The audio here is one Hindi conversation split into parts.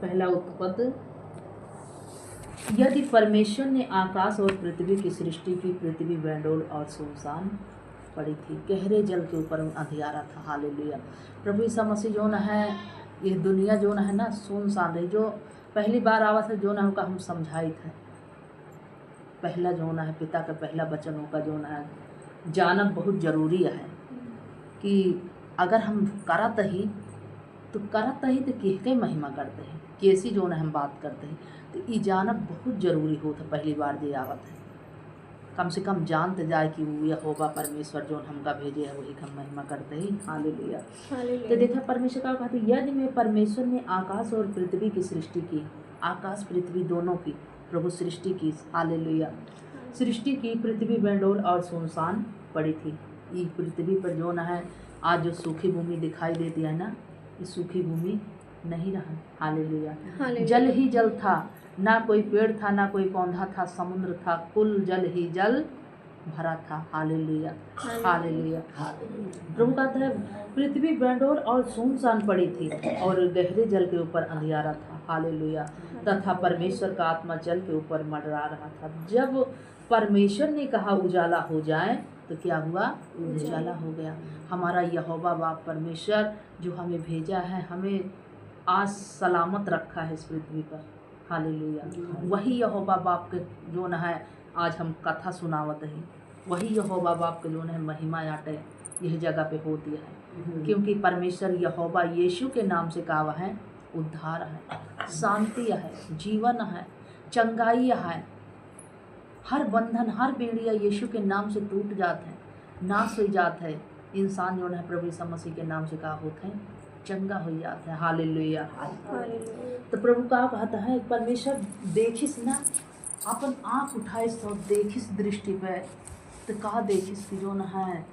पहला उत्पत्ति। यदि परमेश्वर ने आकाश और पृथ्वी की सृष्टि की, पृथ्वी बेंडोल और सुनसान पड़ी थी, गहरे जल के ऊपर अंधियारा था। हालेलुया। प्रभु यीशु मसीह जो न है, ये दुनिया जो न है ना सुनसान रही। जो पहली बार आवा था जो न होगा हम समझाई थे, पहला जो न है पिता का पहला वचन होगा जो न है जानब बहुत जरूरी है कि अगर हम करत ही तो किसके महिमा करते हैं, कैसी जो न हम बात करते हैं, तो ये जानब बहुत जरूरी होता। पहली बार जे आवत है कम से कम जानते जाए कि वो यहोवा परमेश्वर जो हमका भेजे है वही हम महिमा करते ही। हालेलुया। तो देखा परमेश्वर का कहते, यदि में परमेश्वर ने आकाश और पृथ्वी की सृष्टि की, आकाश पृथ्वी दोनों की प्रभु सृष्टि की। हालेलुया। सृष्टि की, पृथ्वी बेंडोल और सुनसान पड़ी थी। ये पृथ्वी पर जो न है आज जो सूखी भूमि दिखाई देती है ना, ये सूखी भूमि नहीं रहा। हालेलुया। जल ही जल था, ना कोई पेड़ था ना कोई पौधा था, समुद्र था, कुल जल ही जल भरा था। हालेलुया। हालेलुया। प्रभु कहता है पृथ्वी बेंडोल और सुनसान पड़ी थी और गहरे जल के ऊपर अंधियारा था। हालेलुया। तथा परमेश्वर का आत्मा जल के ऊपर मंडरा रहा था। जब परमेश्वर ने कहा उजाला हो जाए तो क्या हुआ? उजाला हो गया। हमारा यहोवा बाप परमेश्वर जो हमें भेजा है, हमें आज सलामत रखा है इस पृथ्वी पर। हालेलुया। वही यहोवा बाप के जो न है आज हम कथा सुनावत है, वही यहोवा बाप के जो न है महिमा आटे यह जगह पे होती है, क्योंकि परमेश्वर यहोवा यीशु के नाम से कावा है उद्धार है, शांति है, जीवन है, चंगाई है। हर बंधन हर बेड़िया यीशु के नाम से टूट जाते हैं, नाश हो जाते हैं। इंसान जो है प्रभु यीशु मसीह के नाम से का होते हैं चंगा हो जाता है। हालेलुया। तो प्रभु का कहता है परमेश्वर देखिस ना, अपन आँख उठाइस तो देखिस दृष्टि पे, तो कहा देखिस कि जो न है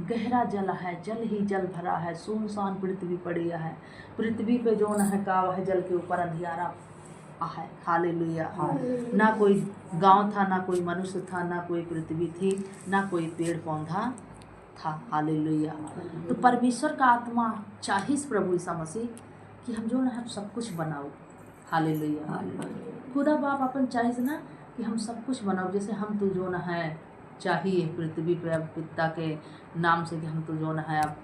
गहरा जल है, जल ही जल भरा है, सुनसान पृथ्वी पड़ी है। पृथ्वी पे जो न है काव है, जल के ऊपर अंधियारा है। हालेलुया। ना कोई गांव था, ना कोई मनुष्य था, ना कोई पृथ्वी थी, ना कोई पेड़ पौधा था। हालेलुया। तो परमेश्वर का आत्मा चाहिए प्रभु यीशु मसीह कि हम जो है सब कुछ बनाओ। हालेलुया। खुदा बाप अपन चाहिए ना कि हम सब कुछ बनाओ, जैसे हम तो जो न है चाहिए पृथ्वी पे अब पिता के नाम से कि हम तो जो न है अब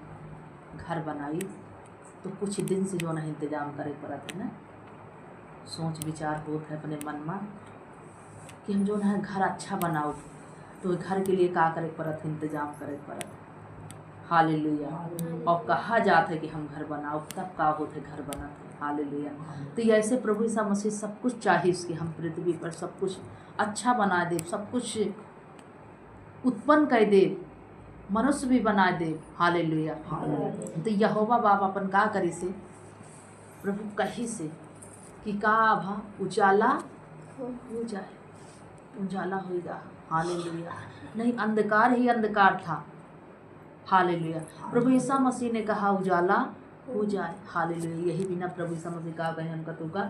घर बनाई, तो कुछ दिन से जो न इंतजाम करे पड़ता है ना, सोच विचार होता है अपने मन में कि हम जो है घर अच्छा बनाओ, तो घर के लिए का करे पड़त, इंतजाम करे पड़त। हालेलुया। और कहा जाता है कि हम घर बनाओ, तब का होते घर बनाते। हालेलुया। तो ऐसे प्रभु यीशु मसीह सब कुछ चाहिए कि हम पृथ्वी पर सब कुछ अच्छा बना दे, सब कुछ उत्पन्न कर दे, मनुष्य भी बना दे। हालेलुया। तो यहोवा बाप अपन का करी से प्रभु कही से कि का भा उजाला हो जाए, उजाला होगा। हालेलुया। नहीं अंधकार ही अंधकार था। हालेलुया। प्रभु यीशु मसीह ने कहा उजाला हो जाए। हालेलुया। यही बिना प्रभु यीशु मसीह का कहे हम कतुका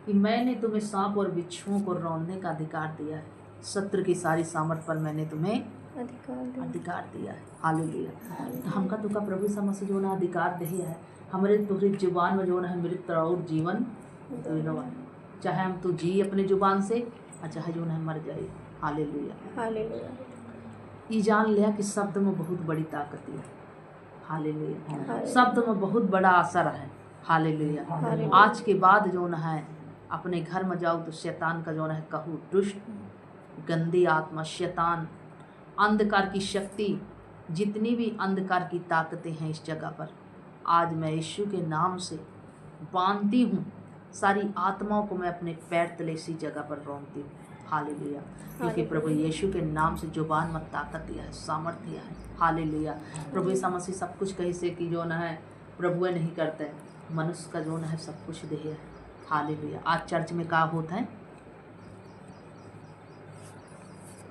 कि मैंने तुम्हें सांप और बिच्छुओं को रौंदने का अधिकार दिया है, शत्रु की सारी सामर्थ पर मैंने तुम्हें अधिकार दिया है। हालेलुया। तो हमका तुका प्रभु यीशु मसीह जो ना अधिकार दे है, हमारे तुहरी जुबान में जो ना है मृत्यु और जीवन दोनों, चाहे हम तो जी अपने जुबान से और चाहे जो ना मर जाए। हालेलुया। हालेलुया। ये जान लिया कि शब्द में बहुत बड़ी ताकत है। हालेलुया। शब्द में बहुत बड़ा असर है। हालेलुया। आज के बाद जो न है अपने घर में जाओ तो शैतान का जो है कहूँ दुष्ट गंदी आत्मा, शैतान, अंधकार की शक्ति, जितनी भी अंधकार की ताकतें हैं इस जगह पर, आज मैं यीशु के नाम से बांधती हूँ। सारी आत्माओं को मैं अपने पैर तले इसी जगह पर रोकती हूँ। हालेलुया। क्योंकि प्रभु यीशु के नाम से जुबान में ताकत दिया है, सामर्थ्य दिया है। हालेलुया। प्रभु यीशु मसीह सब कुछ कही से कि जो न है प्रभु नहीं करते, मनुष्य का जो न है सब कुछ दे है। हालेलुया। आज चर्च में क्या होता है,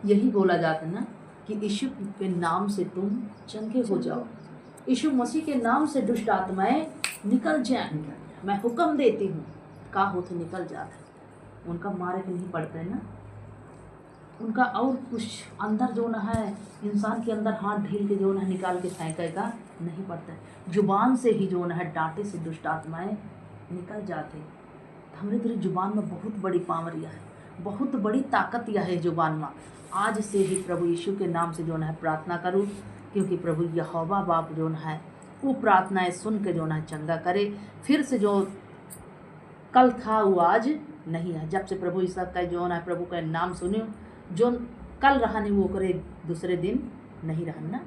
यही बोला जाता है ना कि यीशु के नाम से तुम चंगे हो जाओ, यीशु मसीह के नाम से दुष्ट आत्माएं निकल जाए। मैं हुक्म देती हूँ, का होते निकल जाते। उनका मारे नहीं पड़ते है ना, उनका और कुछ अंदर जो न है इंसान के अंदर हाथ ढील के जो न निकाल के फेंकेगा नहीं पड़ता है। जुबान से ही जो न है डांटे से दुष्ट आत्माएं निकल जाते। हमरे तेरी जुबान में बहुत बड़ी पावर यह है, बहुत बड़ी ताकत यह है जुबान में। आज से ही प्रभु यीशु के नाम से जो है प्रार्थना करूँ, क्योंकि प्रभु यहोवा बाप जो है वो प्रार्थनाएं सुन के जो है चंगा करे। फिर से जो कल था वो आज नहीं है। जब से प्रभु यीशु का जो है प्रभु का नाम सुने, जो कल रहा नहीं वो करे दूसरे दिन नहीं रहना ना।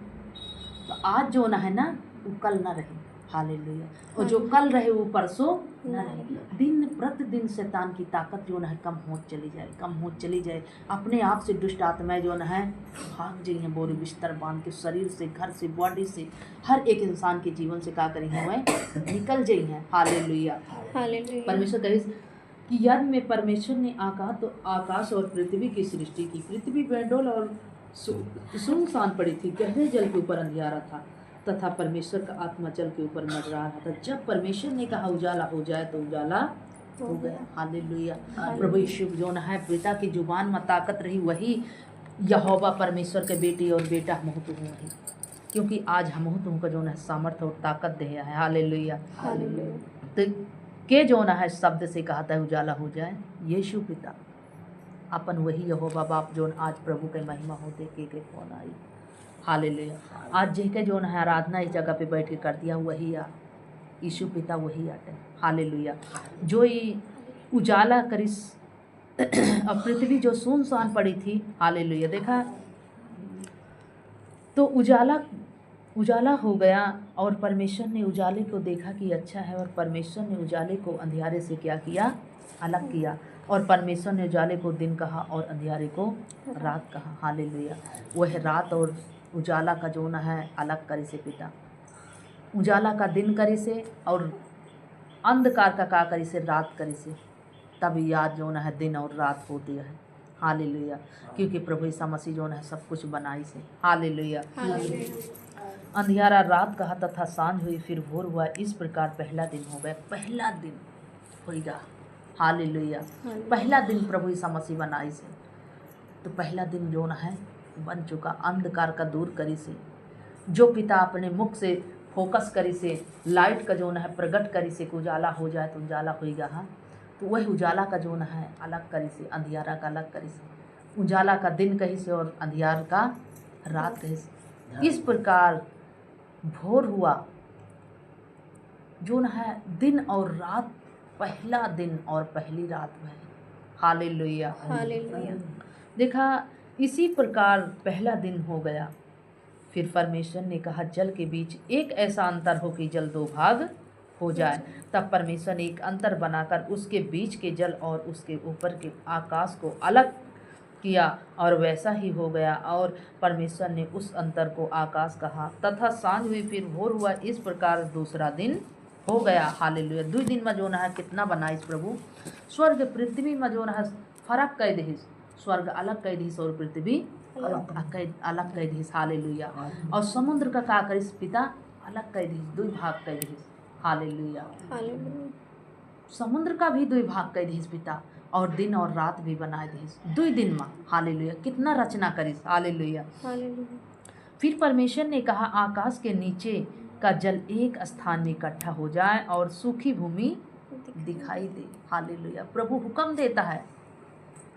तो आज जो ना है ना वो कल ना रहे, हालेलुया। और जो कल रहे वो परसों न रहे। दिन प्रतिदिन शैतान की ताकत जो है कम हो चली जाए, कम हो चली जाए। अपने आप से दुष्ट आत्माएं जो है भाग जाई हैं, बोरी बिस्तर बांध के शरीर से, घर से, बॉडी से, हर एक इंसान के जीवन से का करी हैं वह निकल जाई हैं। हालेलुया। परमेश्वर कहे कि यदि में परमेश्वर ने आकाश और पृथ्वी की सृष्टि की, पृथ्वी बेडोल और सुनसान पड़ी थी, गहरे जल के ऊपर अंधियारा था तथा परमेश्वर का आत्मा जल के ऊपर मंडरा रहा था। जब परमेश्वर ने कहा उजाला हो जाए तो उजाला हो गया। हालेलुया। प्रभु यीशु जो है पिता की जुबान में ताकत रही, वही यहोवा परमेश्वर के बेटी और बेटा महतु वही, क्योंकि आज हम का जो है सामर्थ्य और ताकत दे है। हालेलुया। तो के जो है शब्द से कहा था उजाला हो जाए, यीशु पिता अपन वही यहोवा बाप जो आज प्रभु के महिमा होते के फोन आई। हालेलुया। आज जेके जो है आराधना इस जगह पे बैठ के कर दिया वही आ यीशु पिता वही आटे। हालेलुया। जो ही उजाला करिस अब पृथ्वी जो सुनसान पड़ी थी, हालेलुया, देखा तो उजाला हो गया और परमेश्वर ने उजाले को देखा कि अच्छा है, और परमेश्वर ने उजाले को अंधियारे से क्या किया, अलग किया। और परमेश्वर ने उजाले को दिन कहा और अंधियारे को रात कहा। हालेलुया। वह रात और उजाला का जो न है अलग करी से पिता, उजाला का दिन करी से और अंधकार का करी से रात करी से, तब याद जो न है दिन और रात होती है। हालेलुया। क्योंकि प्रभु यीशु मसीह जो है सब कुछ बनाई से। हालेलुया। अंधियारा रात कहा तथा सांझ हुई, फिर भोर हुआ, इस प्रकार पहला दिन हो गया। पहला दिन होगा। हालेलुया। पहला दिन प्रभु यीशु मसीह बनाई से, तो पहला दिन जो न है बन चुका। अंधकार का दूर करी से, जो पिता अपने मुख से फोकस करी से, लाइट का जो न है प्रकट करी से, उजाला हो जाए तो उजाला होगा। हाँ, तो वही उजाला का जो न है अलग करी से, अंधियारा का अलग करी से, उजाला का दिन कही से और अंधियार का रात कही से। इस प्रकार भोर हुआ, जो न है दिन और रात, पहला दिन और पहली रात में। हालेलुया। हालेलुया। देखा, इसी प्रकार पहला दिन हो गया। फिर परमेश्वर ने कहा जल के बीच एक ऐसा अंतर हो कि जल दो भाग हो जाए। तब परमेश्वर ने एक अंतर बनाकर उसके बीच के जल और उसके ऊपर के आकाश को अलग किया, और वैसा ही हो गया। और परमेश्वर ने उस अंतर को आकाश कहा। तथा सांझ हुई, फिर भोर हुआ, इस प्रकार दूसरा दिन हो गया। हालेलुया। 2 दिन में जो न है कितना बनाइस प्रभु। स्वर्ग पृथ्वी में जो न है फर्क कह दीस, स्वर्ग अलग कह दीस और पृथ्वी अलग कह दीस। हालेलुया। और समुद्र का करिस पिता अलग कह दीस, 2 भाग कह दीस। हालेलुया। समुद्र का भी 2 भाग कह दीस पिता, और दिन और रात भी बनाए दीस 2 दिन में। हालेलुया। कितना रचना करिस। हालेलुया। फिर परमेश्वर ने कहा आकाश के नीचे का जल एक स्थान में इकट्ठा हो जाए और सूखी भूमि दिखाई दे। हालेलुया। प्रभु हुक्म देता है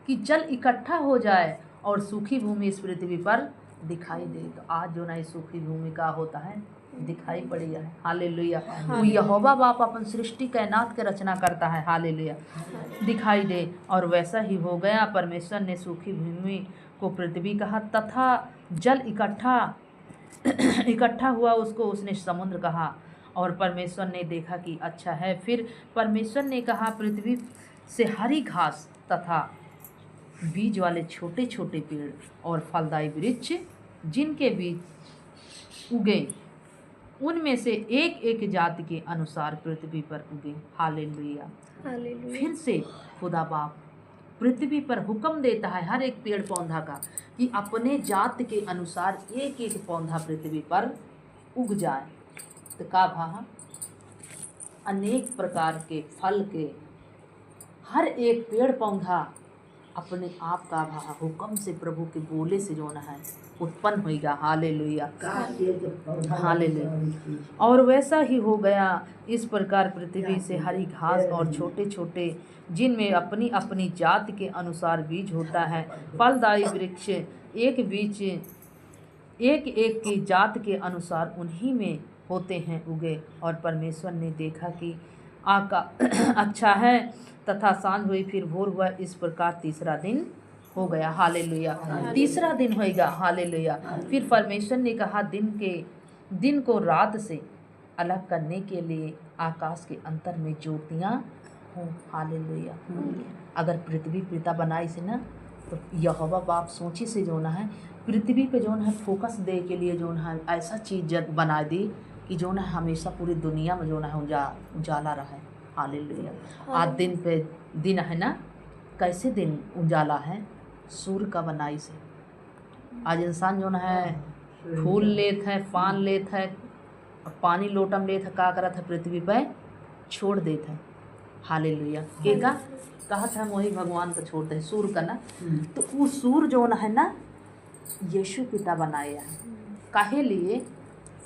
कि जल इकट्ठा हो जाए और सूखी भूमि इस पृथ्वी पर दिखाई दे। तो आज जो ना सूखी भूमि का होता है दिखाई पड़ी है। हालेलुया। वो यहोवा बाप अपन सृष्टि कायनात के रचना करता है। हालेलुया। दिखाई दे, और वैसा ही हो गया। परमेश्वर ने सूखी भूमि को पृथ्वी कहा, तथा जल इकट्ठा हुआ उसको उसने समुद्र कहा। और परमेश्वर ने देखा कि अच्छा है। फिर परमेश्वर ने कहा पृथ्वी से हरी घास तथा बीज वाले छोटे छोटे पेड़ और फलदायी वृक्ष जिनके बीज उगे, उनमें से एक एक जाति के अनुसार पृथ्वी पर उगे। हालेलुया। फिर से खुदा बाप पृथ्वी पर हुक्म देता है हर एक पेड़ पौधा का कि अपने जात के अनुसार एक एक पौधा पृथ्वी पर उग जाए। तो का भा अनेक प्रकार के फल के हर एक पेड़ पौधा अपने आप का हुक्म से प्रभु के बोले से जो है उत्पन्न होगा। Hallelujah, hallelujah. और वैसा ही हो गया। इस प्रकार पृथ्वी से हरी घास और छोटे छोटे जिनमें अपनी अपनी जात के अनुसार बीज होता है, फलदायी वृक्ष एक एक की जात के अनुसार उन्हीं में होते हैं उगे। और परमेश्वर ने देखा कि आका अच्छा है, तथा सांझ हुई, फिर भोर हुआ। इस प्रकार तीसरा दिन हो गया। हालेलुया, तीसरा दिन होएगा। हालेलुया। फिर परमेश्वर ने कहा दिन को रात से अलग करने के लिए आकाश के अंतर में ज्योतियाँ हों। हालेलुया। अगर पृथ्वी पिता बनाई से ना, तो यहोवा बाप सोची से जो ना है पृथ्वी पे जो है फोकस दे के लिए जो है ऐसा चीज़ बना दी कि जो ना हमेशा पूरी दुनिया में जो ना है उजाला रहे। हालेलुया। आज दिन है ना, कैसे दिन उजाला है? सूर्य का बनाई से। आज इंसान जो है फूल लेत है, पान लेत है, पानी लोटम लेत है, का करत है पृथ्वी पे छोड़ देत है। हालेलुया। के का कहा था वही भगवान को छोड़ते हैं सूर्य का ना। तो वो सूर्य जो है ना यीशु पिता बनाया है। काहे लिए?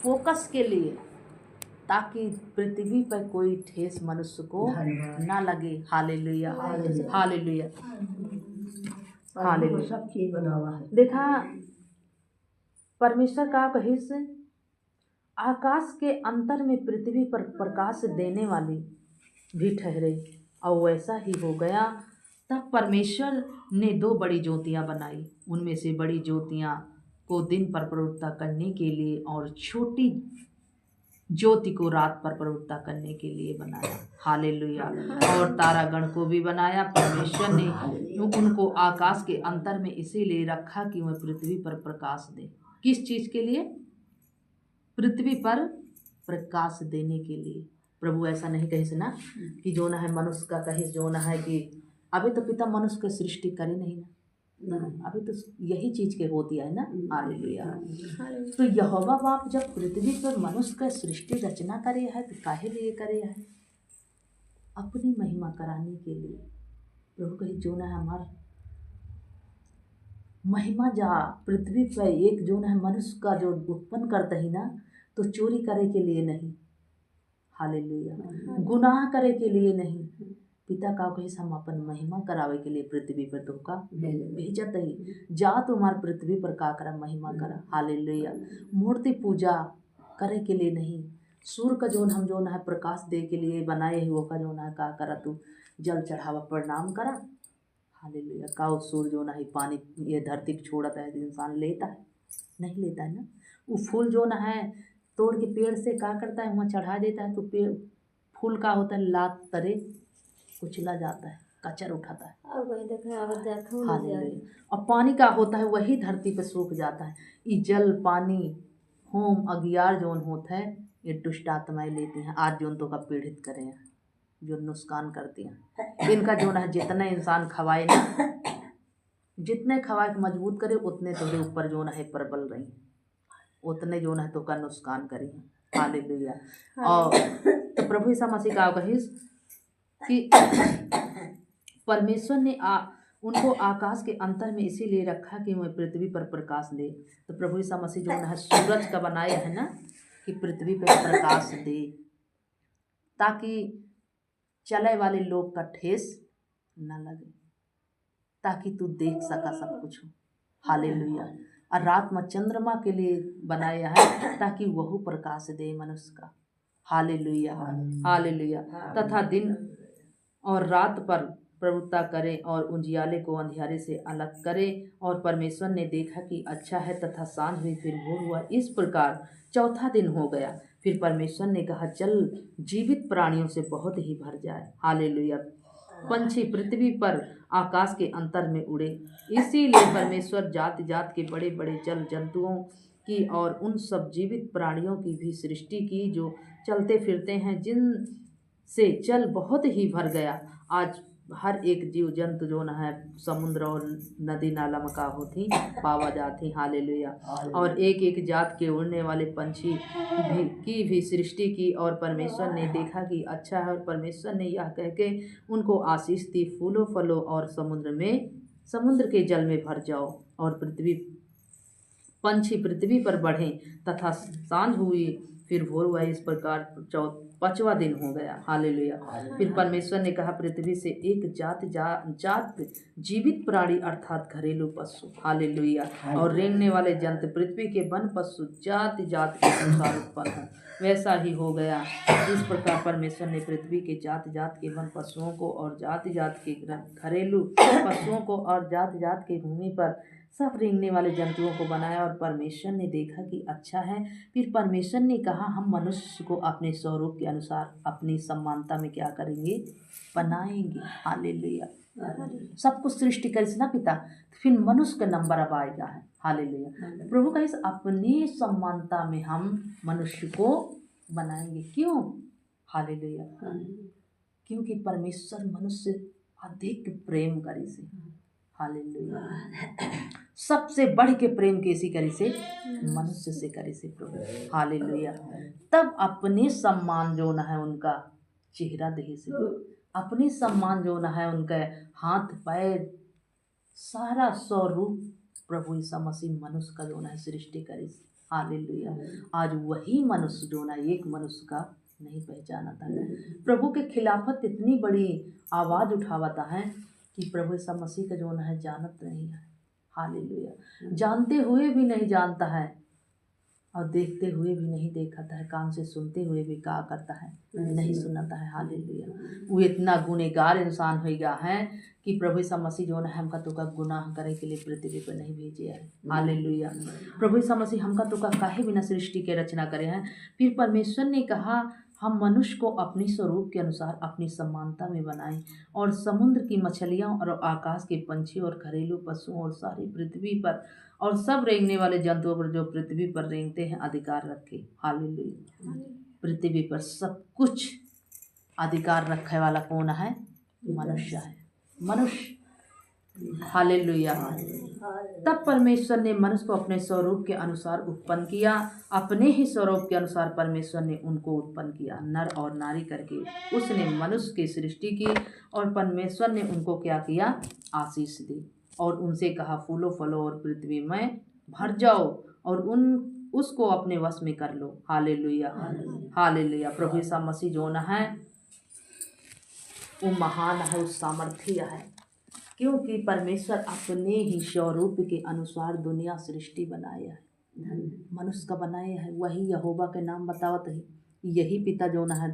फोकस के लिए, ताकि पृथ्वी पर कोई ठेस मनुष्य को ना लगे। Hallelujah, hallelujah, hallelujah. सब चीज बना हुआ है। देखा, परमेश्वर का कहिस आकाश के अंतर में पृथ्वी पर प्रकाश देने वाली भी ठहरे, और वैसा ही हो गया। तब परमेश्वर ने 2 बड़ी ज्योतियां बनाई। उनमें से बड़ी ज्योतियां को दिन पर प्रवृत्ता करने के लिए और छोटी ज्योति को रात पर प्रवृत्ता करने के लिए बनाया। हालेलुया। और तारागण को भी बनाया। परमेश्वर ने उनको आकाश के अंतर में इसीलिए रखा कि वह पृथ्वी पर प्रकाश दे। किस चीज़ के लिए? पृथ्वी पर प्रकाश देने के लिए। प्रभु ऐसा नहीं कहे ना कि जो ना है मनुष्य का कहे जो ना है कि अभी तो पिता मनुष्य की सृष्टि करे नहीं ना, अभी तो यही चीज के होती है ना। हालेलुया। तो यहोवा बाप जब पृथ्वी पर मनुष्य का सृष्टि रचना करे है तो काहे लिए करे है? अपनी महिमा कराने के लिए। प्रभु कहे जो ना हमार महिमा जा पृथ्वी पर एक जो ना मनुष्य का जो उत्पन्न करते ही ना, तो चोरी करे के लिए नहीं। हालेलुया। गुनाह करे के लिए नहीं। पिता का कहे हम अपन महिमा करावे के लिए पृथ्वी पर तुमका भेजत ही। जा तुम्हार पृथ्वी पर का करा, महिमा करा। हालेलुया। मूर्ति पूजा करे के लिए नहीं। सूर्य का जोन हम जोन है प्रकाश दे के लिए बनाए ही, वो का जोन है का करा, तू जल चढ़ावा प्रणाम करा। हालेलुया। का वो सूर्य जो ना है पानी ये धरती पर छोड़ता है, इंसान लेता है? नहीं लेता है ना। वो फूल जो ना है तोड़ के पेड़ से का करता है, वहाँ चढ़ा देता है, तो पेड़ फूल का होता है लात तरे कुचला जाता है, कचर उठाता है। हालेलुया। और पानी का होता है वही धरती पे सूख जाता है। ये जल पानी होम अगियार जोन होता है, ये दुष्ट आत्माएं लेती हैं। आज जोन तो का पीड़ित करें हैं, जो नुकसान करती हैं। इनका जो है जितना इंसान खवाए ना, जितने खवाए मजबूत करे उतने तुम्हारे ऊपर जो है प्रबल रही, उतने जो है तो का नुकसान करी। हालेलुया। और तो प्रभु यीशु मसीह का कहिस कि परमेश्वर ने उनको आकाश के अंतर में इसीलिए रखा कि वह पृथ्वी पर प्रकाश दे। तो प्रभु यीशु मसीह जो है सूरज का बनाया है ना, कि पृथ्वी पर प्रकाश दे, ताकि चले वाले लोग का ठेस न लगे, ताकि तू देख सका सब कुछ हो। हालेलुया। और रात में चंद्रमा के लिए बनाया है, ताकि वह प्रकाश दे मनुष्य का। Hallelujah, hallelujah. तथा दिन और रात पर प्रभुता करे और उजियाले को अंधियारे से अलग करे। और परमेश्वर ने देखा कि अच्छा है, तथा सांझ हुई, फिर भोर हुआ। इस प्रकार चौथा दिन हो गया। फिर परमेश्वर ने कहा चल जीवित प्राणियों से बहुत ही भर जाए। हालेलुया। पंछी पृथ्वी पर आकाश के अंतर में उड़े। इसीलिए परमेश्वर जाति जात के बड़े बड़े जल जंतुओं की और उन सब जीवित प्राणियों की भी सृष्टि की जो चलते फिरते हैं, जिन से जल बहुत ही भर गया। आज हर एक जीव जंतु जो न है समुद्र और नदी नाला में का होती पावा जाती। हालेलुया। और एक एक जात के उड़ने वाले पंछी की भी सृष्टि की। और परमेश्वर ने देखा कि अच्छा है। और परमेश्वर ने यह कह के उनको आशीष दी, फूलों फलों और समुद्र में समुद्र के जल में भर जाओ और पंछी पृथ्वी पर बढ़ें तथा सांझ हुई फिर भोर हुआ। इस प्रकार 5वां दिन हो गया। हालेलुया। फिर परमेश्वर ने कहा, पृथ्वी से एक जात जीवित प्राणी अर्थात घरेलू पशु, हालेलुया, और रेंगने वाले जंतु पृथ्वी के वन पशु जाति जात के अनुसार उत्पन्न हो। वैसा ही हो गया। इस प्रकार परमेश्वर ने पृथ्वी के जात जात के वन पशुओं को और जाति जात के घरेलू पशुओं को और जाति जात के भूमि पर सब रेंगने वाले जंतुओं को बनाया। और परमेश्वर ने देखा कि अच्छा है। फिर परमेश्वर ने कहा, हम मनुष्य को अपने स्वरूप के अनुसार अपनी समानता में क्या करेंगे, बनाएंगे। हालेलुया। सब कुछ सृष्टि करी ना पिता, फिर मनुष्य का नंबर अब आएगा है। हालेलुया। प्रभु का इस अपनी समानता में हम मनुष्य को बनाएंगे। क्यों? हालेलुया। क्योंकि परमेश्वर मनुष्य अधिक प्रेम करी से। हालेलुया। सबसे बढ़ के प्रेम कैसी करी से, मनुष्य से करी से प्रभु। हालेलुया। तब अपने सम्मान जो न है उनका चेहरा देह से, अपनी सम्मान जो न है उनके हाथ पैर सारा स्वरूप प्रभु ईसा मसीह मनुष्य का जो न है सृष्टि करी से। हालेलुया। आज वही मनुष्य जो न एक मनुष्य का नहीं पहचाना था। प्रभु के खिलाफत इतनी बड़ी आवाज़ उठावता है कि प्रभु ईसा मसीह का जो न है जानत नहीं है। हालेलुया। जानते हुए भी नहीं जानता है और देखते हुए भी नहीं देखता है, कान से सुनते हुए भी क्या करता है, नहीं सुनाता है। हालेलुया। वो इतना गुनहगार इंसान हो गया है कि प्रभु ईसा मसीह जो है हमका तो का गुनाह करे के लिए पृथ्वी पर नहीं भेजे है। हालेलुया। प्रभु ईसा मसीह हमका तो का काहे बिना सृष्टि के रचना करे हैं। फिर परमेश्वर ने कहा, हम मनुष्य को अपनी स्वरूप के अनुसार अपनी समानता में बनाएं और समुद्र की मछलियाँ और आकाश के पंछी और घरेलू पशुओं और सारी पृथ्वी पर और सब रेंगने वाले जंतुओं पर जो पृथ्वी पर रेंगते हैं अधिकार रखे। हालेलुया। पृथ्वी पर सब कुछ अधिकार रखने वाला कौन है? मनुष्य है। मनुष्य। हालेलुया। तब परमेश्वर ने मनुष्य को अपने स्वरूप के अनुसार उत्पन्न किया। अपने ही स्वरूप के अनुसार परमेश्वर ने उनको उत्पन्न किया, नर और नारी करके उसने मनुष्य की सृष्टि की। और परमेश्वर ने उनको क्या किया? आशीष दी और उनसे कहा, फूलो फलो और पृथ्वी में भर जाओ और उसको अपने वश में कर लो। हालेलुया। हालेलुया। प्रभु ईसा मसीह जो न है वो महान है, वो सामर्थ्य है, क्योंकि परमेश्वर अपने ही स्वरूप के अनुसार दुनिया सृष्टि बनाया है, मनुष्य का बनाया है। वही यहोवा के नाम बतावत है। यही पिता जो न है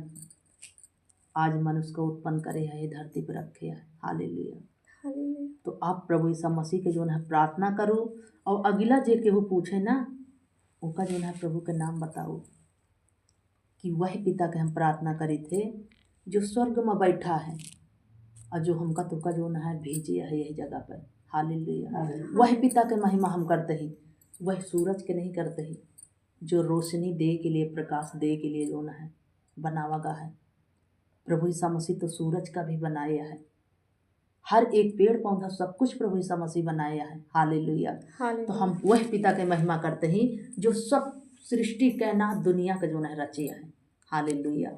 आज मनुष्य को उत्पन्न करे है, ये धरती पर रखे है। हालेलुया। तो आप प्रभु ईसा मसीह के जो है प्रार्थना करो और अगला जे के वो पूछे ना उनका जो है प्रभु के नाम बताओ कि वह पिता के हम प्रार्थना करे थे जो स्वर्ग में बैठा है और जो हमका तुका जो न है भेजे है यही जगह पर। हालेलुया। वह पिता के महिमा हम करते ही, वह सूरज के नहीं करते ही, जो रोशनी दे के लिए प्रकाश दे के लिए जो न है बनावा गा है। प्रभु ईसा मसीह तो सूरज का भी बनाया है, हर एक पेड़ पौधा सब कुछ प्रभु ईसा मसीह बनाया है। हालेलुया। तो हम वह पिता के महिमा करते ही जो सब सृष्टि कायनात दुनिया का जो न रचिया है। हालेलुया।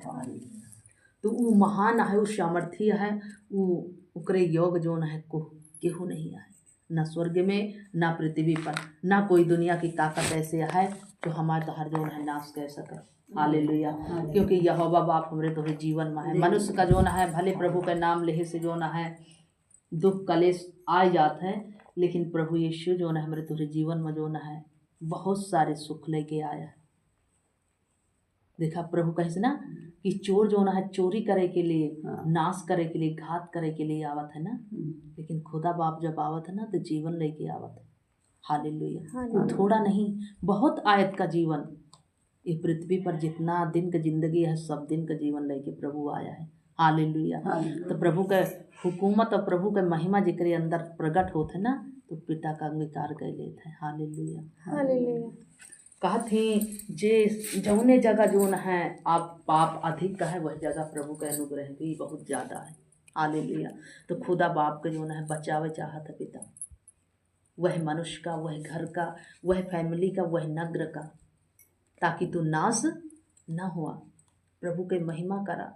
तो वो महान है, वो सामर्थ्य है, वो उकरे योग जो न है को केहू नहीं है, न स्वर्ग में न पृथ्वी पर, न कोई दुनिया की ताकत ऐसे है जो हमारे तो हर जो है नाश कर सके। हालेलुया। क्योंकि यहोवा बाप हमरे तो जीवन में है। मनुष्य का जो न है भले प्रभु के नाम लेहे से जो न है दुख कलेश आ जाते हैं, लेकिन प्रभु यीशु जो न हमारे तुझे जीवन में जो न है बहुत सारे सुख लेके आया है। देखा प्रभु कहे से ना कि चोर जो ना है चोरी करे के लिए, नाश करे के लिए, घात करे के लिए आवत है ना, लेकिन खुदा बाप जब आवत है ना तो जीवन लेके आवत है। हालेलुया। थोड़ा नहीं, बहुत आयत का जीवन ये पृथ्वी पर जितना दिन का जिंदगी है सब दिन का जीवन लेके प्रभु आया है। हालेलुया। तो प्रभु के हुकूमत और प्रभु के महिमा जिक्र अंदर प्रकट होते है ना तो पिता का अंगीकार कर लेते हैं। हालेलुया। हालेलुया। कहत ही जे जौने जगह जो न है आप पाप अधिक का है वह जगह प्रभु का अनुग्रह भी बहुत ज़्यादा है। हालेलुया। तो खुदा बाप का जो न है बचावे चाहत है पिता, वह मनुष्य का, वह घर का, वह फैमिली का, वह नगर का, ताकि तू नाश न हुआ। प्रभु के महिमा करा।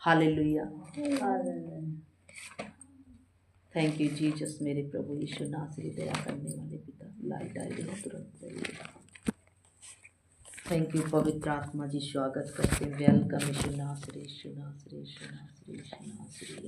हालेलुया। थैंक यू जीसस मेरे प्रभु यीशु नासरी, दया करने वाले पिता। लाइट आएगी तुरंत। थैंक यू पवित्र आत्मा जी, स्वागत करते हैं। वेलकम यीशु नासरी, यीशु नासरी, यीशु नासरी, यीशु नासरी।